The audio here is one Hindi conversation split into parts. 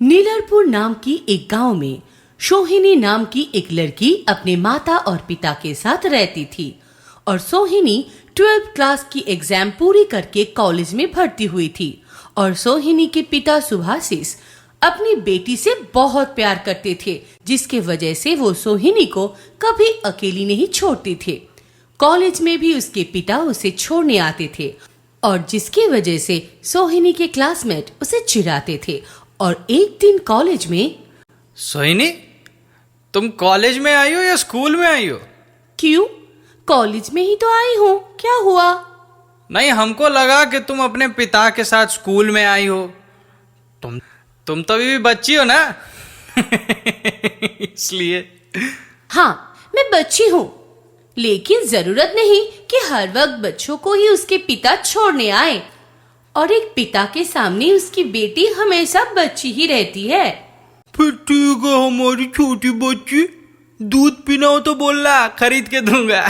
नीलरपुर नाम की एक गांव में सोहिनी नाम की एक लड़की अपने माता और पिता के साथ रहती थी और सोहिनी 12th क्लास की एग्जाम पूरी करके कॉलेज में भर्ती हुई थी। और सोहिनी के पिता सुभाषिस अपनी बेटी से बहुत प्यार करते थे, जिसके वजह से वो सोहिनी को कभी अकेली नहीं छोड़ते थे। कॉलेज में भी उसके पिता उसे छोड़ने आते थे और जिसकी वजह से सोहिनी के क्लासमेट उसे चिढ़ाते थे। और एक दिन कॉलेज में, सोहिनी, तुम कॉलेज में आई हो या स्कूल में आई हो? क्यों? कॉलेज में ही तो आई हूँ, क्या हुआ? नहीं, हमको लगा कि तुम अपने पिता के साथ स्कूल में आई हो। तुम तो अभी भी बच्ची हो ना इसलिए। हाँ, मैं बच्ची हूँ, लेकिन जरूरत नहीं कि हर वक्त बच्चों को ही उसके पिता छोड़ने आए। और एक पिता के सामने उसकी बेटी हमेशा बच्ची ही रहती है। फिर ठीक है हमारी छोटी बच्ची, दूध पीना हो तो बोलना, खरीद के दूंगा।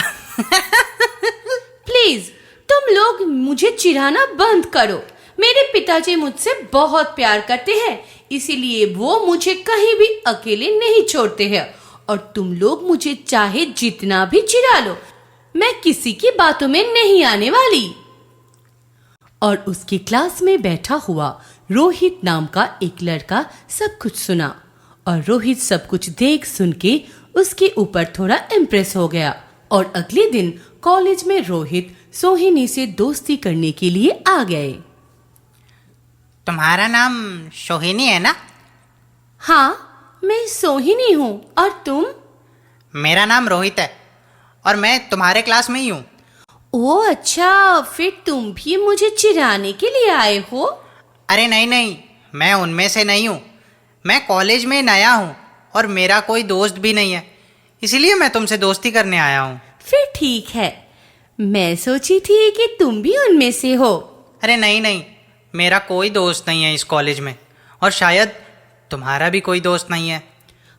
प्लीज तुम लोग मुझे चिढ़ाना बंद करो। मेरे पिताजी मुझसे बहुत प्यार करते हैं, इसीलिए वो मुझे कहीं भी अकेले नहीं छोड़ते हैं। और तुम लोग मुझे चाहे जितना भी चिढ़ा लो, मैं किसी की बातों में नहीं आने वाली। और उसकी क्लास में बैठा हुआ रोहित नाम का एक लड़का सब कुछ सुना और रोहित सब कुछ देख सुन के उसके ऊपर थोड़ा इम्प्रेस हो गया। और अगले दिन कॉलेज में रोहित सोहिनी से दोस्ती करने के लिए आ गए। तुम्हारा नाम सोहिनी है ना? हाँ, मैं सोहिनी हूँ। और तुम? मेरा नाम रोहित है और मैं तुम्हारे क्लास में ही हूँ। ओह अच्छा, फिर तुम भी मुझे चिढ़ाने के लिए आए हो? अरे नहीं, मैं उनमें से नहीं हूँ। मैं कॉलेज में नया हूँ और मेरा कोई दोस्त भी नहीं है, इसलिए मैं तुमसे दोस्ती करने आया हूँ। फिर ठीक है, मैं सोची थी कि तुम भी उनमें से हो। अरे नहीं, मेरा कोई दोस्त नहीं है इस कॉलेज में, और शायद तुम्हारा भी कोई दोस्त नहीं है।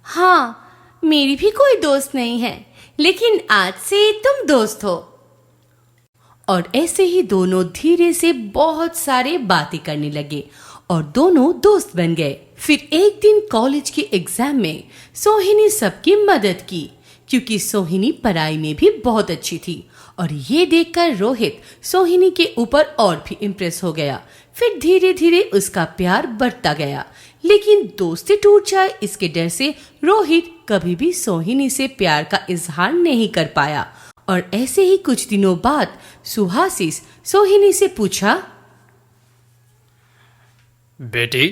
हाँ, मेरी भी कोई दोस्त नहीं है, लेकिन आज से तुम दोस्त हो। और ऐसे ही दोनों धीरे से बहुत सारे बातें करने लगे और दोनों दोस्त बन गए। फिर एक दिन कॉलेज के एग्जाम में सोहिनी सबकी मदद की, क्योंकि सोहिनी पढ़ाई में भी बहुत अच्छी थी। और ये देखकर रोहित सोहिनी के ऊपर और भी इम्प्रेस हो गया। फिर धीरे धीरे उसका प्यार बढ़ता गया, लेकिन दोस्ती टूट जाए इसके डर से रोहित कभी भी सोहिनी से प्यार का इजहार नहीं कर पाया। और ऐसे ही कुछ दिनों बाद सुहासिस सोहिनी से पूछा, बेटी,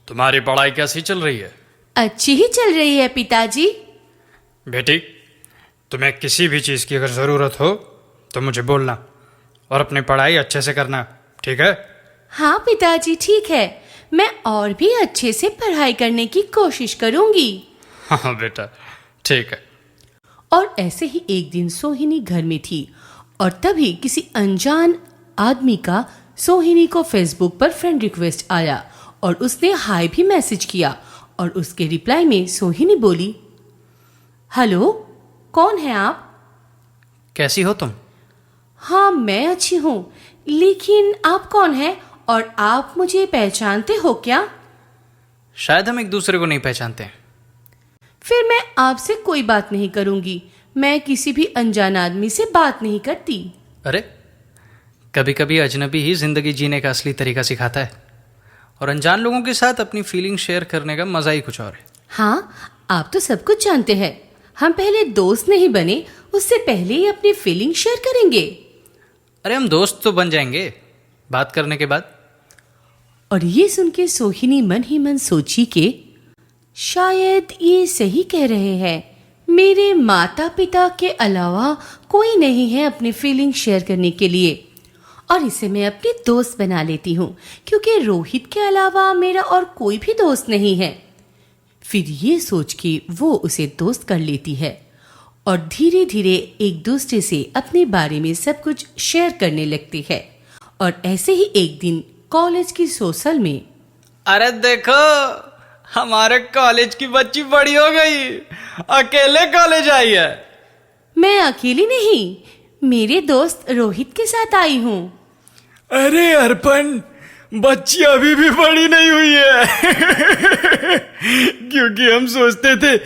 तुम्हारी पढ़ाई कैसी चल रही है? अच्छी ही चल रही है पिताजी। बेटी, तुम्हें किसी भी चीज़ की अगर ज़रूरत हो तो मुझे बोलना, और अपनी पढ़ाई अच्छे से करना, ठीक है? हाँ पिताजी, ठीक है, मैं और भी अच्छे से पढ़ाई करने की कोशिश करूंगी। हाँ बेटा, ठीक है। और ऐसे ही एक दिन सोहिनी घर में थी और तभी किसी अनजान आदमी का सोहिनी को फेसबुक पर फ्रेंड रिक्वेस्ट आया और उसने हाय भी मैसेज किया। और उसके रिप्लाई में सोहिनी बोली, हेलो, कौन है आप? कैसी हो तुम? हाँ, मैं अच्छी हूँ, लेकिन आप कौन हैं और आप मुझे पहचानते हो क्या? शायद हम एक दूसरे को नहीं पहचानते हैं। फिर मैं आपसे कोई बात नहीं करूंगी। मैं किसी भी अनजान आदमी से बात नहीं करती। अरे, कभी कभी अजनबी ही जिंदगी जीने का असली तरीका सिखाता है, और अनजान लोगों के साथ अपनी फीलिंग शेयर करने का मजा ही कुछ और है। हाँ, आप तो सब कुछ जानते हैं। हम पहले दोस्त नहीं बने, उससे पहले ही अपनी फीलिंग शेयर करेंगे। अरे, हम दोस्त तो बन जाएंगे बात करने के बाद। और ये सुन के सोहिनी मन ही मन सोची कि शायद ये सही कह रहे हैं, मेरे माता पिता के अलावा कोई नहीं है अपनी फीलिंग शेयर करने के लिए, और इसे मैं अपनी दोस्त बना लेती हूँ, क्योंकि रोहित के अलावा मेरा और कोई भी दोस्त नहीं है। फिर ये सोच के वो उसे दोस्त कर लेती है और धीरे धीरे एक दूसरे से अपने बारे में सब कुछ शेयर करने लगती है। और ऐसे ही एक दिन कॉलेज की सोशल में, अरे देखो, हमारे कॉलेज की बच्ची बड़ी हो गई, अकेले कॉलेज आई है। मैं अकेली नहीं, मेरे दोस्त रोहित के साथ आई हूँ। अरे अर्पण, बच्ची अभी भी बड़ी नहीं हुई है। क्योंकि हम सोचते थे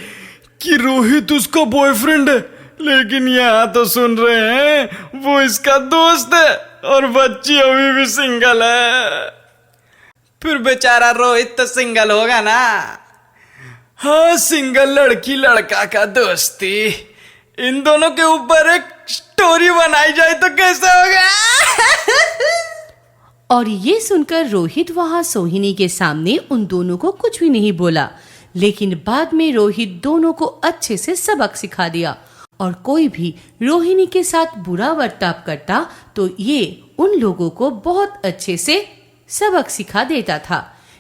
कि रोहित उसका बॉयफ्रेंड है, लेकिन यहाँ तो सुन रहे हैं वो इसका दोस्त है और बच्ची अभी भी सिंगल है। फिर बेचारा रोहित तो सिंगल होगा ना। हाँ, सिंगल लड़की लड़का का दोस्ती, इन दोनों के ऊपर एक स्टोरी बनाई जाए तो कैसा होगा? और ये सुनकर रोहित वहां सोहिनी के सामने उन दोनों को कुछ भी नहीं बोला, लेकिन बाद में रोहित दोनों को अच्छे से सबक सिखा दिया। और कोई भी रोहिणी के साथ बुरा बर्ताव करता तो ये उन लोगों को बहुत अच्छे से सबक सिखा देता था।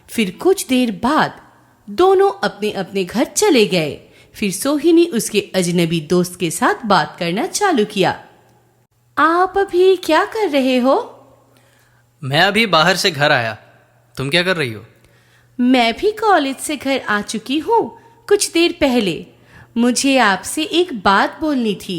फिर कुछ देर बाद दोनों अपने अपने घर चले गए। फिर सोहिनी उसके अजनबी दोस्त के साथ बात करना चालू किया। आप अभी क्या कर रहे हो? मैं अभी बाहर से घर आया, तुम क्या कर रही हो? मैं भी कॉलेज से घर आ चुकी हूँ कुछ देर पहले। मुझे आपसे एक बात बोलनी थी।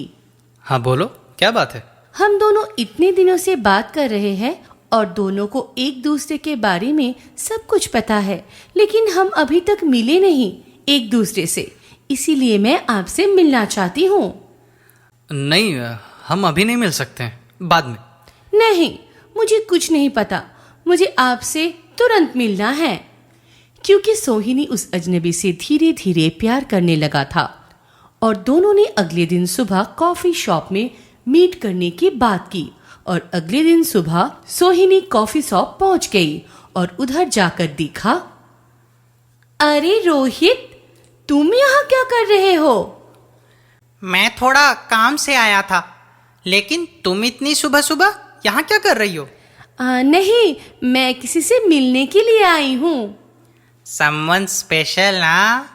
हाँ बोलो, क्या बात है? हम दोनों इतने दिनों से बात कर रहे हैं और दोनों को एक दूसरे के बारे में सब कुछ पता है, लेकिन हम अभी तक मिले नहीं एक दूसरे से। इसीलिए मैं आपसे मिलना चाहती हूँ। नहीं, हम अभी नहीं मिल सकते हैं, बाद में। नहीं, मुझे कुछ नहीं पता, मुझे आपसे तुरंत मिलना है। क्योंकि सोहिनी उस अजनबी से धीरे धीरे प्यार करने लगा था और दोनों ने अगले दिन सुबह कॉफी शॉप में मीट करने की बात की। और अगले दिन सुबह सोहिनी कॉफी शॉप पहुंच गई और उधर जाकर देखा, अरे रोहित, तुम यहाँ क्या कर रहे हो? मैं थोड़ा काम से आया था, लेकिन तुम इतनी सुबह सुबह यहाँ क्या कर रही हो? नहीं, मैं किसी से मिलने के लिए आई हूँ। समवन स्पेशल ना?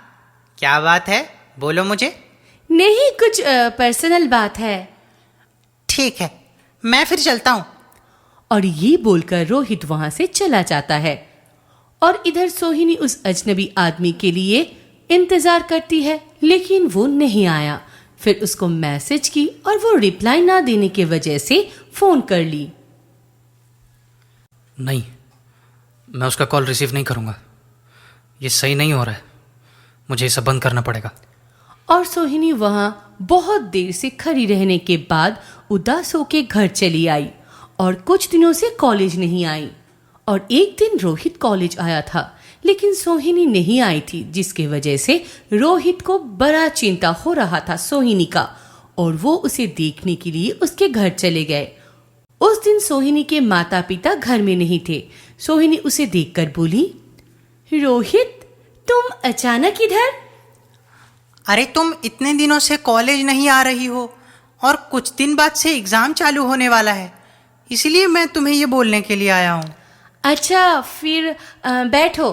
क्या बात है, बोलो मुझे। नहीं, कुछ पर्सनल बात है। ठीक है, मैं फिर चलता हूँ। और ये बोलकर रोहित वहां से चला जाता है। और इधर सोहिनी उस अजनबी आदमी के लिए इंतजार करती है, लेकिन वो नहीं आया। फिर उसको मैसेज की और वो रिप्लाई ना देने की वजह से फोन कर ली। नहीं, मैं उसका कॉल रिसीव नहीं करूंगा। ये सही नहीं हो रहा है, मुझे इसे बंद करना पड़ेगा। और सोहिनी वहां बहुत देर से खड़ी रहने के बाद उदास होके घर चली आई और कुछ दिनों से कॉलेज नहीं आई। और एक दिन रोहित कॉलेज आया था, लेकिन सोहिनी नहीं आई थी, जिसके वजह से रोहित को बड़ा चिंता हो रहा था सोहिनी का। और वो उसे देखने के लिए उसके घर चले गए। उस दिन सोहिनी के माता पिता घर में नहीं थे। सोहिनी उसे देखकर बोली, रोहित, तुम अचानक इधर? अरे तुम इतने दिनों से कॉलेज नहीं आ रही हो और कुछ दिन बाद से एग्ज़ाम चालू होने वाला है, इसलिए मैं तुम्हें ये बोलने के लिए आया हूँ। अच्छा, फिर बैठो।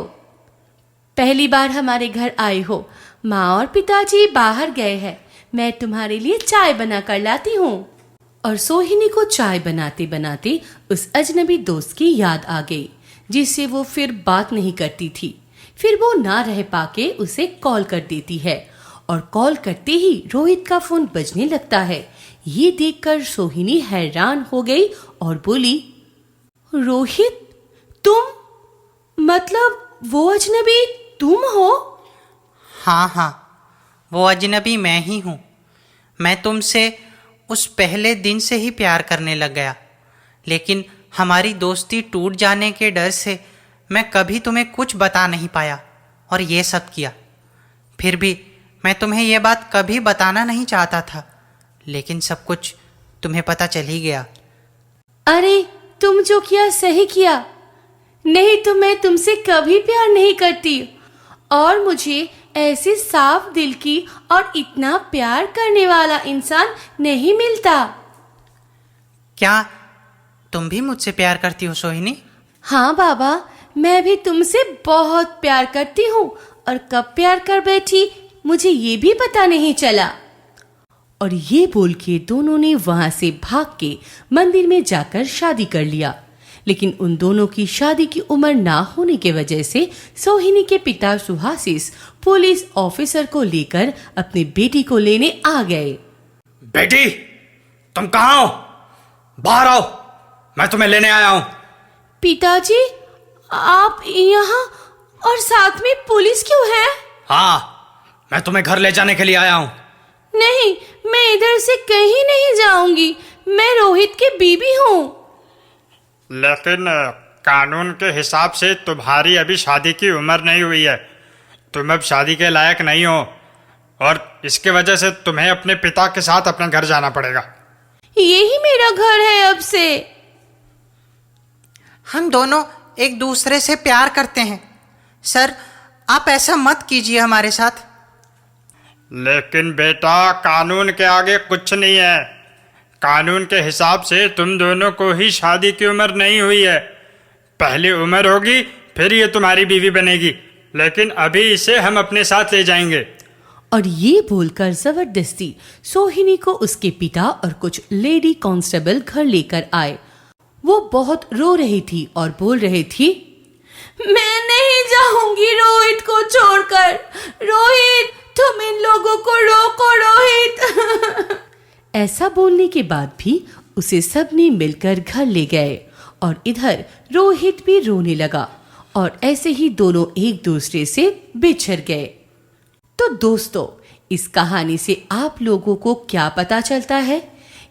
पहली बार हमारे घर आए हो। माँ और पिताजी बाहर गए हैं, मैं तुम्हारे लिए चाय बना कर लाती हूँ। और सोहिनी को चाय बनाते बनाते उस अजनबी दोस्त की याद आ गई, जिससे वो फिर बात नहीं करती थी। फिर वो ना रह पाके उसे कॉल कर देती है और कॉल करते ही रोहित का फोन बजने लगता है। ये देखकर सोहिनी हैरान हो गई और बोली, रोहित, तुम? मतलब वो अजनबी तुम हो? हाँ, वो अजनबी मैं ही हूँ। मैं तुमसे उस पहले दिन से ही प्यार करने लग गया, लेकिन हमारी दोस्ती टूट जाने के डर से मैं कभी तुम्हें कुछ बता नहीं पाया और ये सब किया। फिर भी मैं तुम्हें यह बात कभी बताना नहीं चाहता था, लेकिन सब कुछ तुम्हें पता चल ही गया। अरे, तुम जो किया सही किया, नहीं तो मैं तुमसे कभी प्यार नहीं करती। और मुझे ऐसे साफ दिल की और इतना प्यार करने वाला इंसान नहीं मिलता। क्या तुम भी मुझसे प्यार करती हो सोहिनी? हाँ बाबा, मैं भी तुमसे बहुत प्यार करती हूँ और कब प्यार कर बैठी मुझे ये भी पता नहीं चला। और ये बोल के दोनों ने वहां से भाग के मंदिर में जाकर शादी कर लिया। लेकिन उन दोनों की शादी की उम्र ना होने के वजह से सोहिनी के पिता सुहासिस पुलिस ऑफिसर को लेकर अपनी बेटी को लेने आ गए। बेटी, तुम कहाँ हो? बाहर आओ, मैं तुम्हें लेने आया हूँ। पिताजी, आप यहाँ और साथ में पुलिस क्यों है? हाँ, मैं तुम्हें घर ले जाने के लिए आया हूँ। नहीं, मैं इधर से कहीं नहीं जाऊंगी। मैं रोहित की बीवी हूँ। लेकिन कानून के हिसाब से तुम्हारी अभी शादी की उम्र नहीं हुई है। तुम अब शादी के लायक नहीं हो और इसके वजह से तुम्हें अपने पिता के साथ अपने घर जाना पड़ेगा। यही मेरा घर है अब से। हम दोनों एक दूसरे से प्यार करते हैं। सर, आप ऐसा मत कीजिए हमारे साथ। लेकिन बेटा, कानून के आगे कुछ नहीं है। कानून के हिसाब से तुम दोनों को ही शादी की उम्र नहीं हुई है। पहले उम्र होगी फिर ये तुम्हारी बीवी बनेगी, लेकिन अभी इसे हम अपने साथ ले जाएंगे। और ये बोलकर जबरदस्ती सोहिनी को उसके पिता और कुछ लेडी कांस्टेबल घर लेकर आए। वो बहुत रो रही थी और बोल रही थी, मैं नहीं जाऊंगी रोहित को छोड़कर। रोहित, तुम इन लोगों को रोको। रोहित ऐसा बोलने के बाद भी उसे सबने मिलकर घर ले गए और इधर रोहित भी रोने लगा और ऐसे ही दोनों एक दूसरे से बिछड़ गए। तो दोस्तों, इस कहानी से आप लोगों को क्या पता चलता है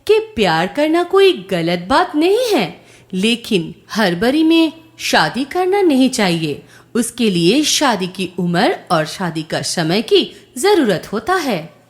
कि प्यार करना कोई गलत बात नहीं है, लेकिन हड़बड़ी में शादी करना नहीं चाहिए। उसके लिए शादी की उम्र और शादी का समय की जरूरत होता है।